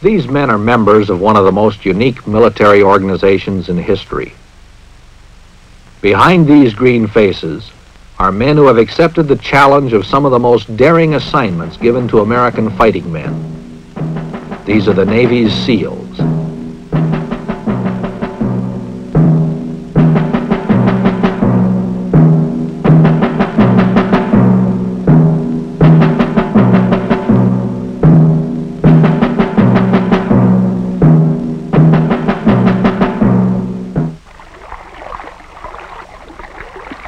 These men are members of one of the most unique military organizations in history. Behind these green faces are men who have accepted the challenge of some of the most daring assignments given to American fighting men. These are the Navy's SEALs.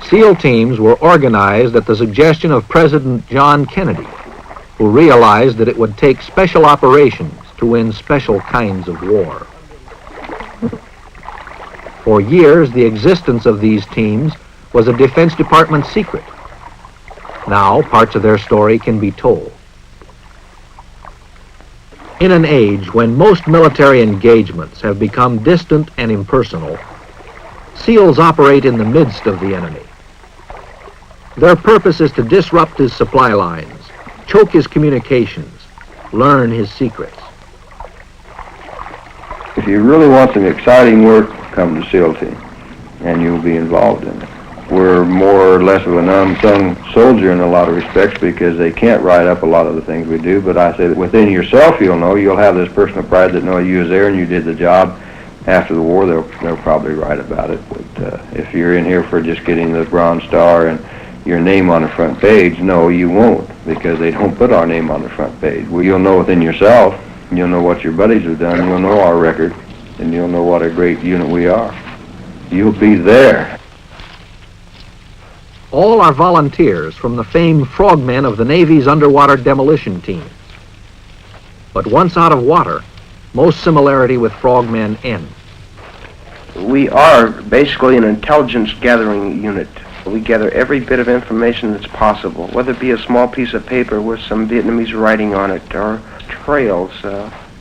SEAL teams were organized at the suggestion of President John Kennedy, who realized that it would take special operations to win special kinds of war. For years, the existence of these teams was a Defense Department secret. Now, parts of their story can be told. In an age when most military engagements have become distant and impersonal, SEALs operate in the midst of the enemy. Their purpose is to disrupt his supply lines, choke his communications, learn his secrets. If you really want some exciting work, come to SEAL team, and you'll be involved in it. We're more or less of an unsung soldier in a lot of respects because they can't write up a lot of the things we do, but I say that within yourself you'll have this personal pride that no, you was there and you did the job. After the war, they'll probably write about it. But if you're in here for just getting the Bronze Star and your name on the front page, no, you won't, because they don't put our name on the front page. Well, you'll know within yourself, you'll know what your buddies have done, you'll know our record, and you'll know what a great unit we are. You'll be there. All are volunteers from the famed Frogmen of the Navy's underwater demolition team. But once out of water, most similarity with Frogmen ends. We are basically an intelligence gathering unit. We gather every bit of information that's possible, whether it be a small piece of paper with some Vietnamese writing on it, or trails,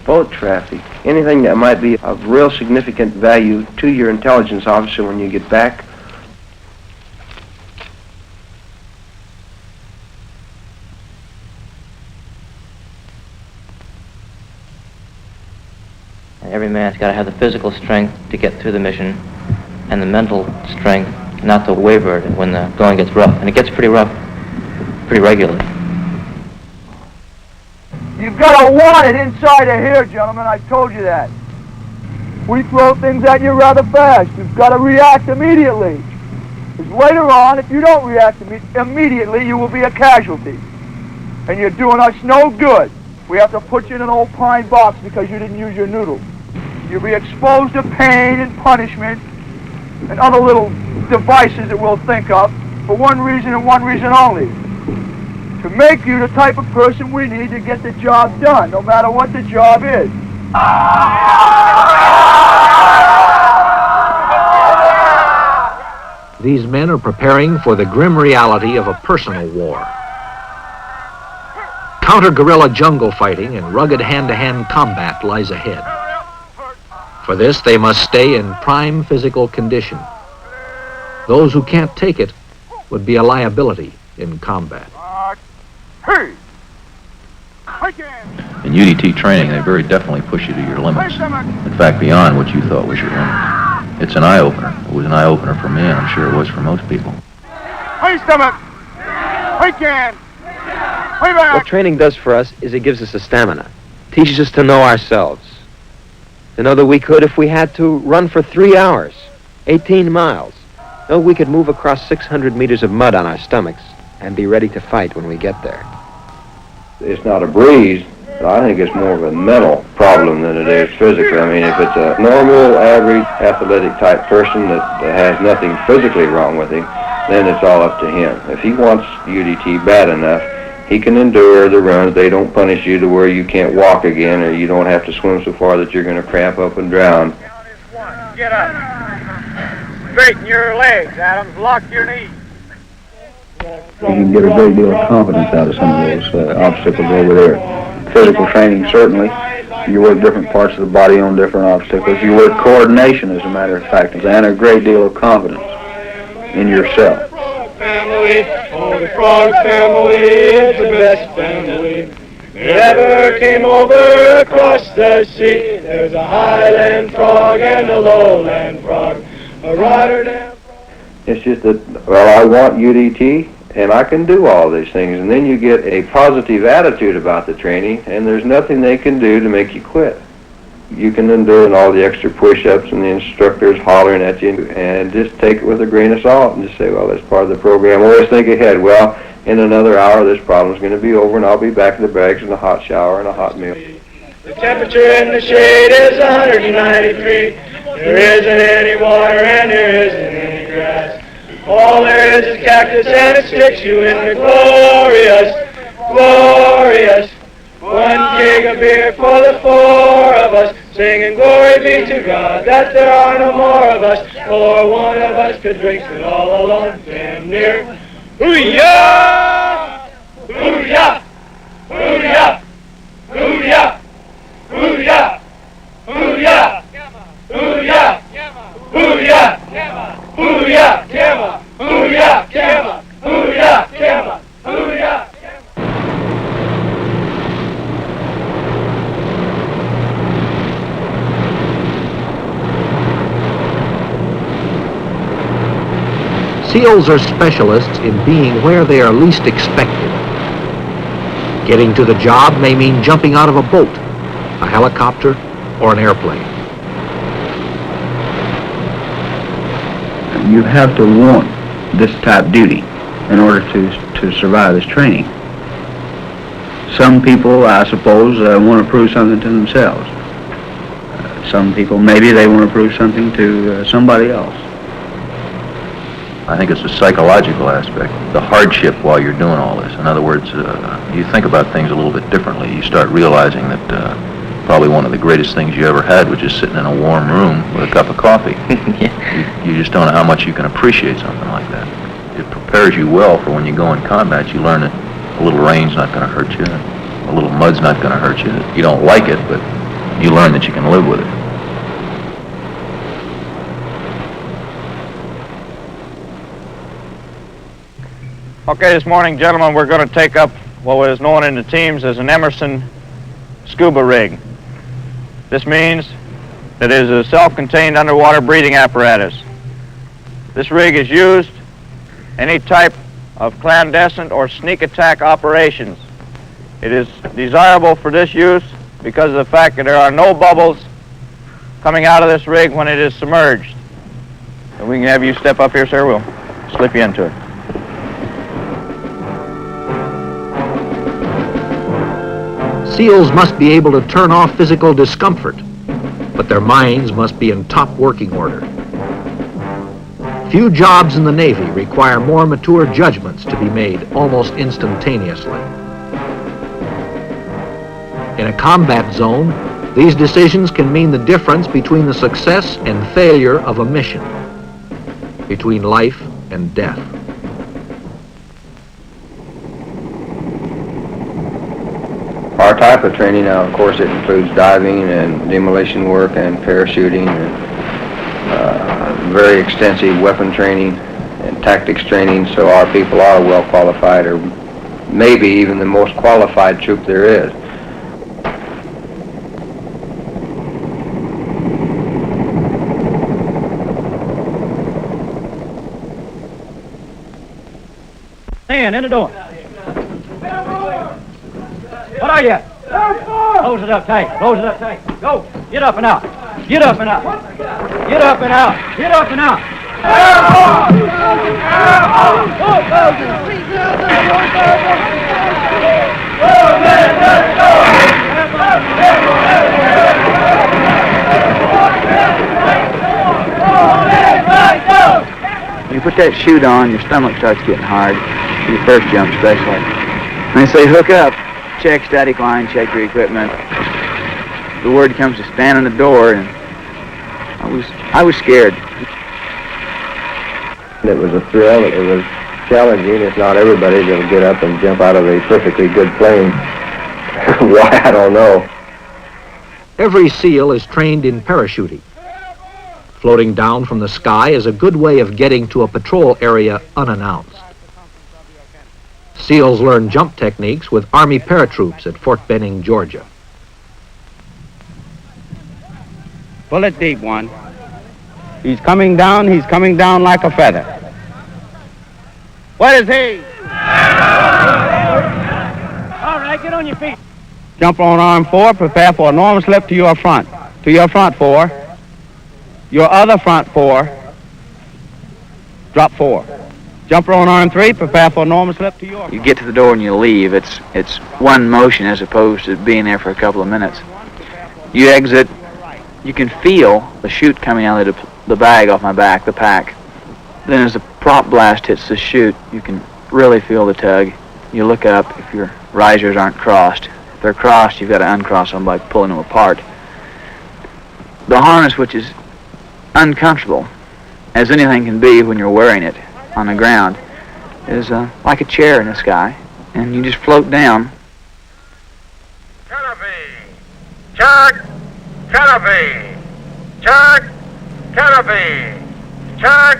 boat traffic, anything that might be of real significant value to your intelligence officer when you get back. Every man's got to have the physical strength to get through the mission and the mental strength not to waver when the going gets rough. And it gets pretty rough pretty regularly. You've got to want it inside of here, gentlemen. I told you that. We throw things at you rather fast. You've got to react immediately. Because later on, if you don't react immediately, you will be a casualty. And you're doing us no good. We have to put you in an old pine box because you didn't use your noodle. You'll be exposed to pain and punishment and other little devices that we'll think of for one reason and one reason only. To make you the type of person we need to get the job done, no matter what the job is. These men are preparing for the grim reality of a personal war. Counter-guerrilla jungle fighting and rugged hand-to-hand combat lies ahead. For this, they must stay in prime physical condition. Those who can't take it would be a liability in combat. In UDT training, they very definitely push you to your limits. In fact, beyond what you thought was your limit. It's an eye-opener. It was an eye-opener for me, and I'm sure it was for most people. What training does for us is it gives us a stamina. Teaches us to know ourselves. To know that we could, if we had to, run for 3 hours, 18 miles. Know we could move across 600 meters of mud on our stomachs and be ready to fight when we get there. It's not a breeze, but I think it's more of a mental problem than it is physical. I mean, if it's a normal, average, athletic type person that has nothing physically wrong with him, then it's all up to him. If he wants UDT bad enough, he can endure the runs. They don't punish you to where you can't walk again, or you don't have to swim so far that you're going to cramp up and drown. Get up. Straighten your legs, Adams. Lock your knees. You can get a great deal of confidence out of some of those obstacles over there. Physical training, certainly. You work different parts of the body on different obstacles. You work coordination, as a matter of fact, and a great deal of confidence in yourself. Family, oh, the Frog family is the best family. Never came over across the sea. There's a highland frog and a lowland frog, a Rotterdam frog. It's just that, well, I want UDT, and I can do all these things. And then you get a positive attitude about the training, and there's nothing they can do to make you quit. You can endure all the extra push-ups and the instructors hollering at you, and just take it with a grain of salt and just say, well, that's part of the program. Always think ahead. Well, in another hour, this problem's going to be over, and I'll be back in the barracks in a hot shower and a hot meal. The temperature in the shade is 193. There isn't any water and there isn't any grass. All there is cactus, and it sticks you in the glorious, glorious. 1 keg of beer for the 4 of us, singing glory be to God that there are no more of us, for one of us could drink it all alone, damn near. Hoo-yah! Hoo-yah! Hoo-yah! Hoo-yah! Hoo-yah! Hoo-yah! Hoo-yah! Hoo-yah! Hoo-yah! Gamma! Hoo-yah! Gamma! Hoo-yah! Gamma! Hoo-yah! SEALs are specialists in being where they are least expected. Getting to the job may mean jumping out of a boat, a helicopter, or an airplane. You have to want this type duty in order to survive this training. Some people, I suppose, want to prove something to themselves. Some people, maybe they want to prove something to somebody else. I think it's a psychological aspect, the hardship while you're doing all this. In other words, you think about things a little bit differently. You start realizing that probably one of the greatest things you ever had was just sitting in a warm room with a cup of coffee. You just don't know how much you can appreciate something like that. It prepares you well for when you go in combat. You learn that a little rain's not going to hurt you, a little mud's not going to hurt you. You don't like it, but you learn that you can live with it. Okay, this morning, gentlemen, we're going to take up what was known in the teams as an Emerson scuba rig. This means that it is a self-contained underwater breathing apparatus. This rig is used any type of clandestine or sneak attack operations. It is desirable for this use because of the fact that there are no bubbles coming out of this rig when it is submerged. And we can have you step up here, sir. We'll slip you into it. SEALs must be able to turn off physical discomfort, but their minds must be in top working order. Few jobs in the Navy require more mature judgments to be made almost instantaneously. In a combat zone, these decisions can mean the difference between the success and failure of a mission, between life and death. Our type of training now, of course, it includes diving and demolition work and parachuting and very extensive weapon training and tactics training, so our people are well qualified, or maybe even the most qualified troop there is. Stand in the door. What are you? Close it up tight. Close it up tight. Go. Get up and out. Get up and out. Get up and out. Get up and out. When you put that chute on, your stomach starts getting hard. Your first jump especially. When they say hook up, check static line, check your equipment. The word comes to stand on the door, and I was scared. It was a thrill. It was challenging. It's not everybody that'll get up and jump out of a perfectly good plane. Why, I don't know. Every SEAL is trained in parachuting. Floating down from the sky is a good way of getting to a patrol area unannounced. SEALs learn jump techniques with Army paratroops at Fort Benning, Georgia. Bullet deep one. He's coming down like a feather. What is he? All right, get on your feet. Jump on arm 4, prepare for enormous lift to your front. To your front 4. Your other front 4. Drop 4. Jumper on arm 3, prepare for enormous lift to your... You get to the door and you leave. It's one motion as opposed to being there for a couple of minutes. You exit, you can feel the chute coming out of the bag off my back, the pack. Then as the prop blast hits the chute, you can really feel the tug. You look up if your risers aren't crossed. If they're crossed, you've got to uncross them by pulling them apart. The harness, which is uncomfortable, as anything can be when you're wearing it on the ground, is like a chair in the sky, and you just float down. Canopy! Check! Canopy! Check! Canopy! Check!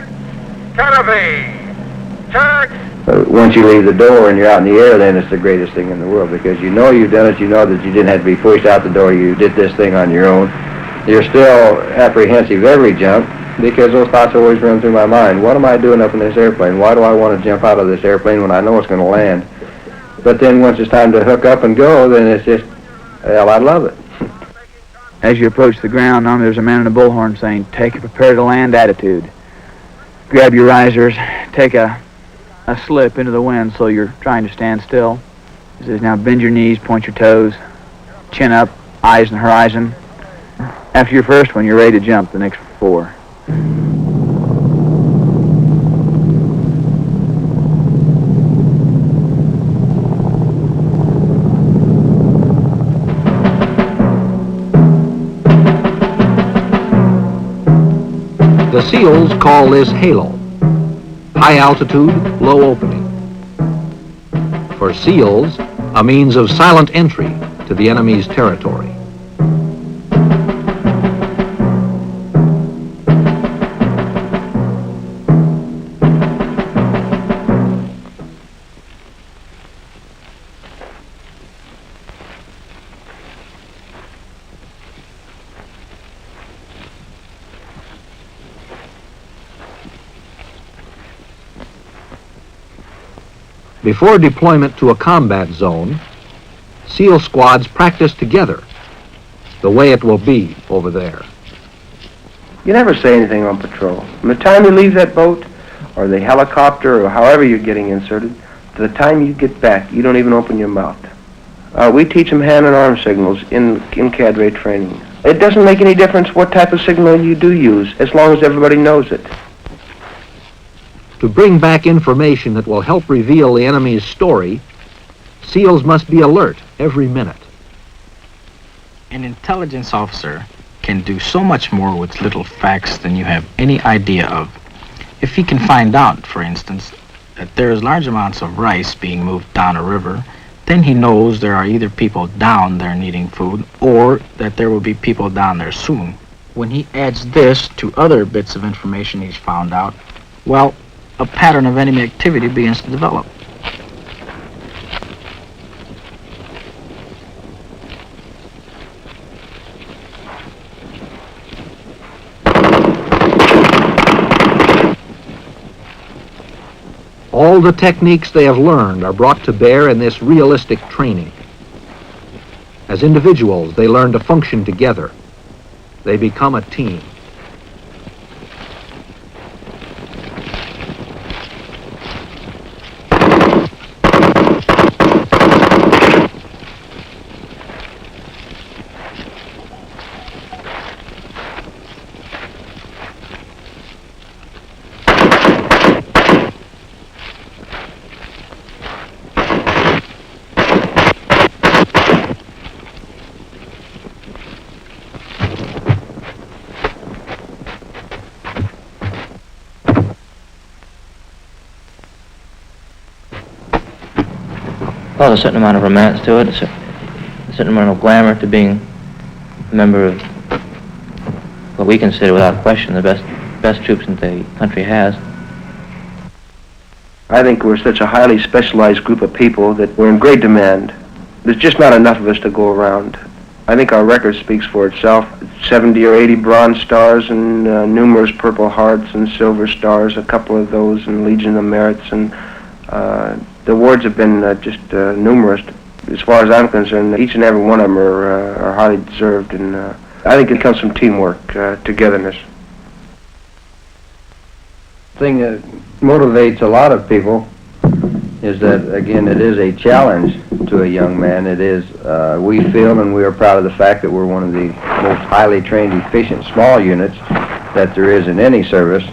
Canopy! Check! Once you leave the door and you're out in the air, then it's the greatest thing in the world, because you know you've done it, you know that you didn't have to be pushed out the door, you did this thing on your own. You're still apprehensive every jump, because those thoughts always run through my mind. What am I doing up in this airplane? Why do I want to jump out of this airplane when I know it's going to land? But then once it's time to hook up and go, then it's just, hell, I love it. As you approach the ground, there's a man in a bullhorn saying, take a prepare to land attitude. Grab your risers, take a slip into the wind so you're trying to stand still. He says, now bend your knees, point your toes, chin up, eyes on the horizon. After your first one, you're ready to jump the next 4. The SEALs call this halo, high altitude, low opening. For SEALs, a means of silent entry to the enemy's territory. Before deployment to a combat zone, SEAL squads practice together the way it will be over there. You never say anything on patrol. From the time you leave that boat, or the helicopter, or however you're getting inserted, to the time you get back, you don't even open your mouth. We teach them hand and arm signals in cadre training. It doesn't make any difference what type of signal you do use, as long as everybody knows it. To bring back information that will help reveal the enemy's story, SEALs must be alert every minute. An intelligence officer can do so much more with little facts than you have any idea of. If he can find out, for instance, that there is large amounts of rice being moved down a river, then he knows there are either people down there needing food or that there will be people down there soon. When he adds this to other bits of information he's found out, well, a pattern of enemy activity begins to develop. All the techniques they have learned are brought to bear in this realistic training. As individuals, they learn to function together. They become a team. Well, there's a certain amount of romance to it, a certain amount of glamour to being a member of what we consider, without question, the best troops that the country has. I think we're such a highly specialized group of people that we're in great demand. There's just not enough of us to go around. I think our record speaks for itself. 70 or 80 Bronze Stars and numerous Purple Hearts and Silver Stars, a couple of those, and Legion of Merits, and the awards have been just numerous. As far as I'm concerned, each and every one of them are highly deserved, and I think it comes from teamwork, togetherness. The thing that motivates a lot of people is that, again, it is a challenge to a young man. It is, we feel, and we are proud of the fact that we're one of the most highly trained, efficient, small units that there is in any service.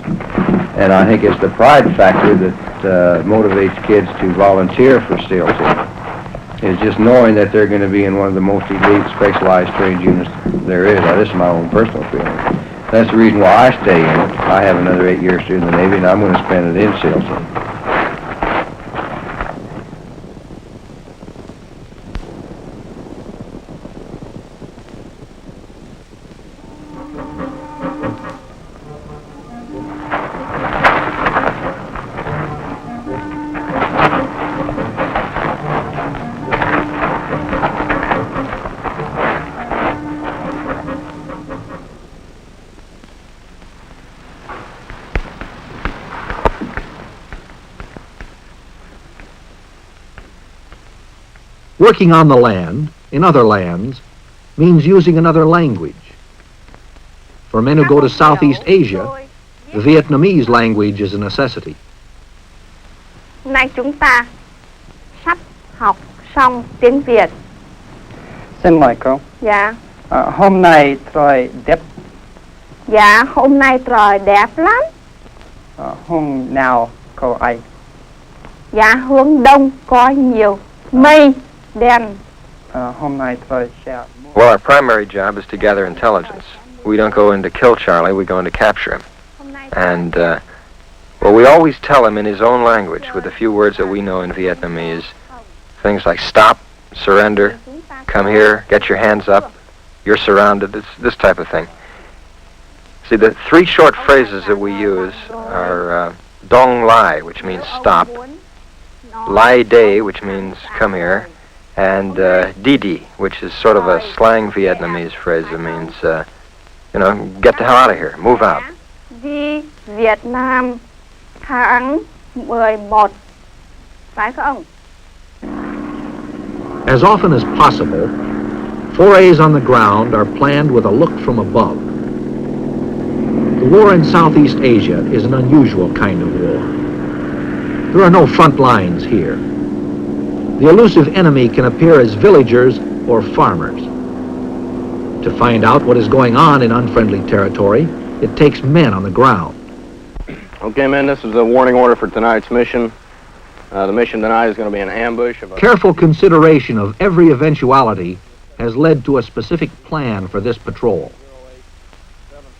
And I think it's the pride factor that motivates kids to volunteer for SEAL Team. Is just knowing that they're going to be in one of the most elite, specialized, trained units there is. Now, this is my own personal feeling. That's the reason why I stay in it. I have another 8 years in the Navy, and I'm going to spend it in SEAL Team. Working on the land, in other lands, means using another language. For men who go to Southeast Asia, the Vietnamese language is a necessity. Hôm nay chúng ta sắp học xong tiếng Việt. Xin lỗi cô. Dạ. Hôm nay trời đẹp. Dạ, hôm nay trời đẹp lắm. Hôm nào cô ấy? Dạ, hướng đông có nhiều mây đen. Hôm nay trời sẽ... Well, our primary job is to gather intelligence. We don't go in to kill Charlie, we go in to capture him. And, well, we always tell him in his own language, with a few words that we know in Vietnamese, things like stop, surrender, come here, get your hands up, you're surrounded, it's this type of thing. See, the three short phrases that we use are Dong Lai, which means stop, Lai Day, which means come here, and Didi, which is sort of a slang Vietnamese phrase that means, you know, get the hell out of here, move out. Đi Việt Nam tháng 11, phải không? As often as possible, forays on the ground are planned with a look from above. The war in Southeast Asia is an unusual kind of war. There are no front lines here. The elusive enemy can appear as villagers or farmers. To find out what is going on in unfriendly territory, it takes men on the ground. Okay, men, this is a warning order for tonight's mission. The mission tonight is going to be an ambush. Careful consideration of every eventuality has led to a specific plan for this patrol.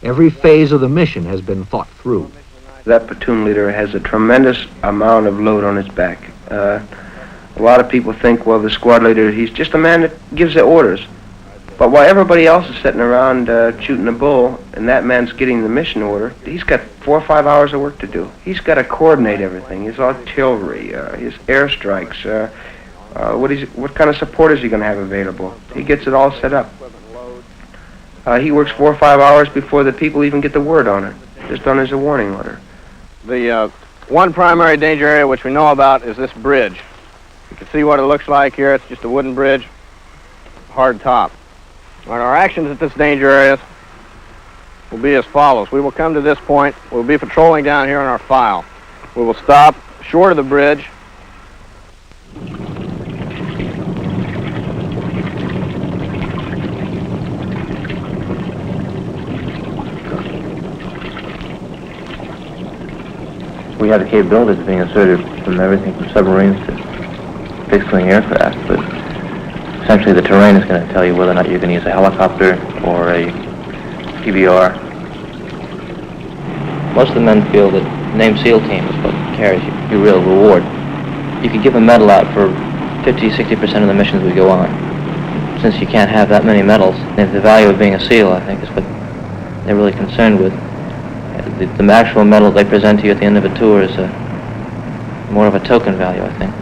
Every phase of the mission has been thought through. That platoon leader has a tremendous amount of load on his back. A lot of people think, well, the squad leader, he's just a man that gives the orders. But while everybody else is sitting around shooting the bull, and that man's getting the mission order, he's got 4 or 5 hours of work to do. He's got to coordinate everything, his artillery, his airstrikes, what kind of support is he going to have available. He gets it all set up. He works 4 or 5 hours before the people even get the word on it, just on his warning order. The one primary danger area which we know about is this bridge. You can see what it looks like here. It's just a wooden bridge, hard top. All right, our actions at this danger area will be as follows. We will come to this point. We'll be patrolling down here in our file. We will stop short of the bridge. We have the capabilities of being inserted from everything from submarines to fixed-wing aircraft, but essentially the terrain is going to tell you whether or not you can use a helicopter or a PBR. Most of the men feel that the name SEAL Team is what carries your real reward. You could give a medal out for 50-60% of the missions we go on. Since you can't have that many medals, and the value of being a SEAL, I think, is what they're really concerned with. The actual medal they present to you at the end of a tour is more of a token value, I think.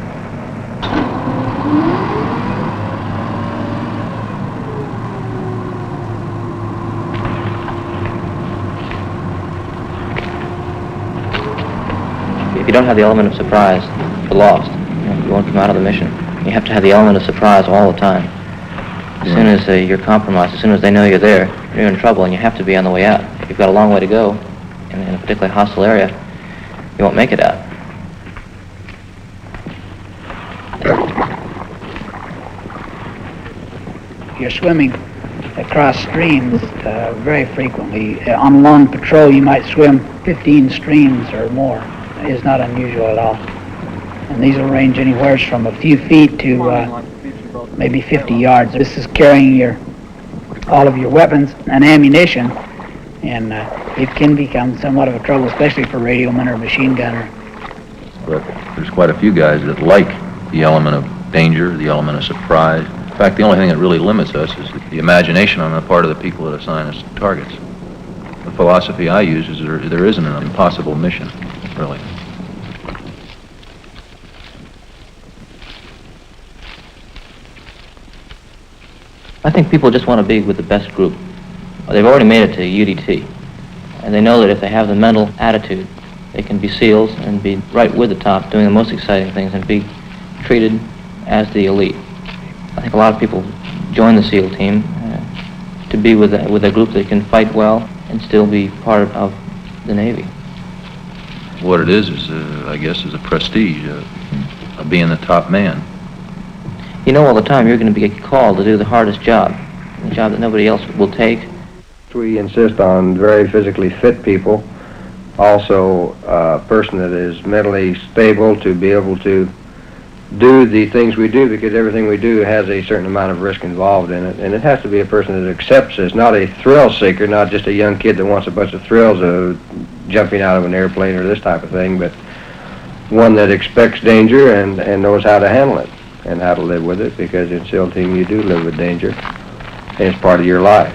If you don't have the element of surprise, you're lost. You won't come out of the mission. You have to have the element of surprise all the time. As soon as you're compromised, as soon as they know you're there, you're in trouble, and you have to be on the way out. If you've got a long way to go in a particularly hostile area, you won't make it out. You're swimming across streams very frequently. On long patrol, you might swim 15 streams or more. It's not unusual at all. And these will range anywhere from a few feet to maybe 50 yards. This is carrying all of your weapons and ammunition, and it can become somewhat of a trouble, especially for radioman or machine gunner. But there's quite a few guys that like the element of danger, the element of surprise. In fact, the only thing that really limits us is the imagination on the part of the people that assign us targets. The philosophy I use is there isn't an impossible mission, really. I think people just want to be with the best group. They've already made it to UDT, and they know that if they have the mental attitude, they can be SEALs and be right with the top, doing the most exciting things, and be treated as the elite. I think a lot of people join the SEAL team to be with a group that can fight well and still be part of the Navy. What it is I guess, is a prestige of being the top man. You know all the time you're going to be called to do the hardest job, the job that nobody else will take. We insist on very physically fit people, also a person that is mentally stable to be able to do the things we do, because everything we do has a certain amount of risk involved in it, and it has to be a person that accepts this, not a thrill seeker, not just a young kid that wants a bunch of thrills of jumping out of an airplane or this type of thing, but one that expects danger and knows how to handle it and how to live with it, because in SEAL team you do live with danger, and it's part of your life.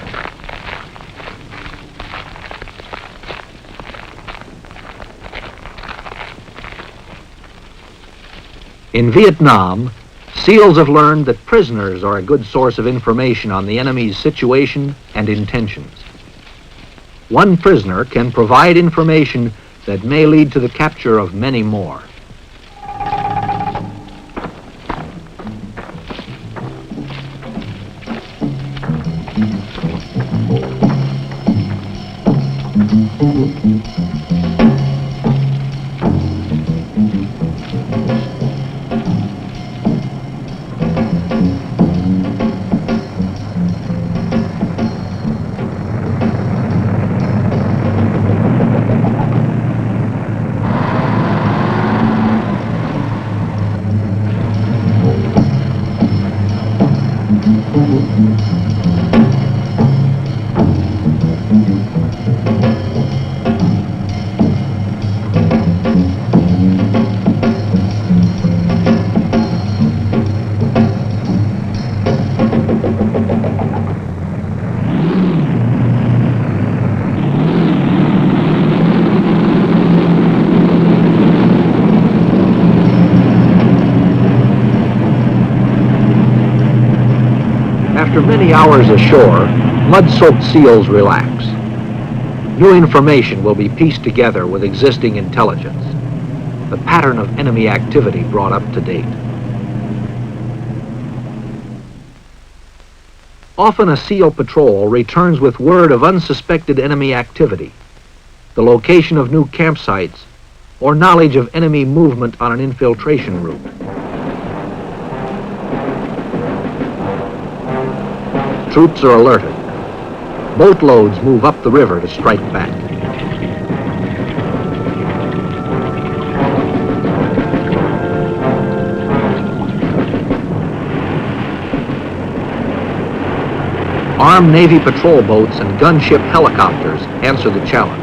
In Vietnam, SEALs have learned that prisoners are a good source of information on the enemy's situation and intentions. One prisoner can provide information that may lead to the capture of many more. After many hours ashore, mud-soaked SEALs relax. New information will be pieced together with existing intelligence, the pattern of enemy activity brought up to date. Often a SEAL patrol returns with word of unsuspected enemy activity, the location of new campsites, or knowledge of enemy movement on an infiltration route. Troops are alerted. Boatloads move up the river to strike back. Armed Navy patrol boats and gunship helicopters answer the challenge.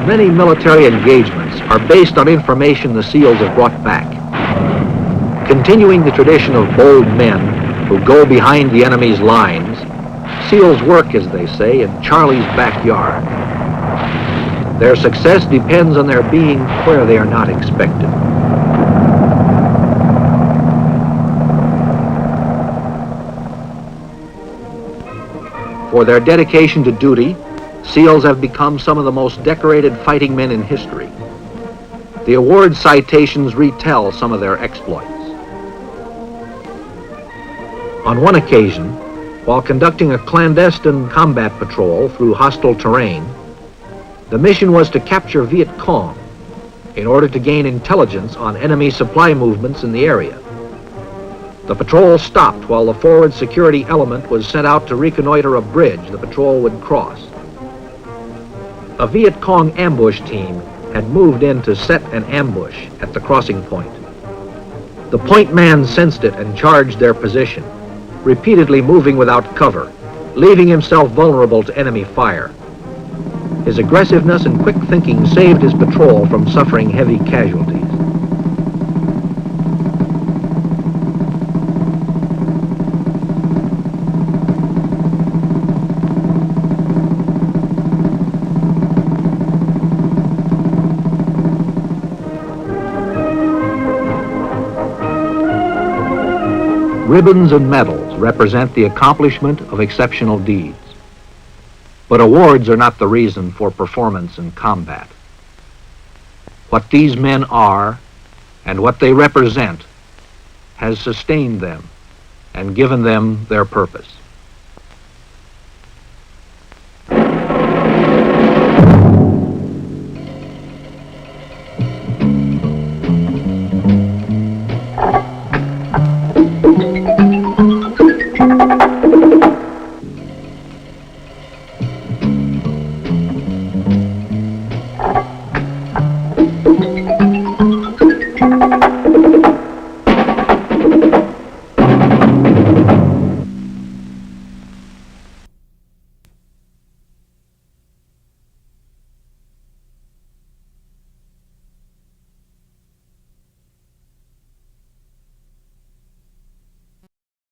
Many military engagements are based on information the SEALs have brought back. Continuing the tradition of bold men who go behind the enemy's lines, SEALs work, as they say, in Charlie's backyard. Their success depends on their being where they are not expected. For their dedication to duty, SEALs have become some of the most decorated fighting men in history. The award citations retell some of their exploits. On one occasion, while conducting a clandestine combat patrol through hostile terrain, the mission was to capture Viet Cong in order to gain intelligence on enemy supply movements in the area. The patrol stopped while the forward security element was sent out to reconnoiter a bridge the patrol would cross. A Viet Cong ambush team had moved in to set an ambush at the crossing point. The point man sensed it and charged their position, repeatedly moving without cover, leaving himself vulnerable to enemy fire. His aggressiveness and quick thinking saved his patrol from suffering heavy casualties. Ribbons and medals represent the accomplishment of exceptional deeds. But awards are not the reason for performance in combat. What these men are and what they represent has sustained them and given them their purpose.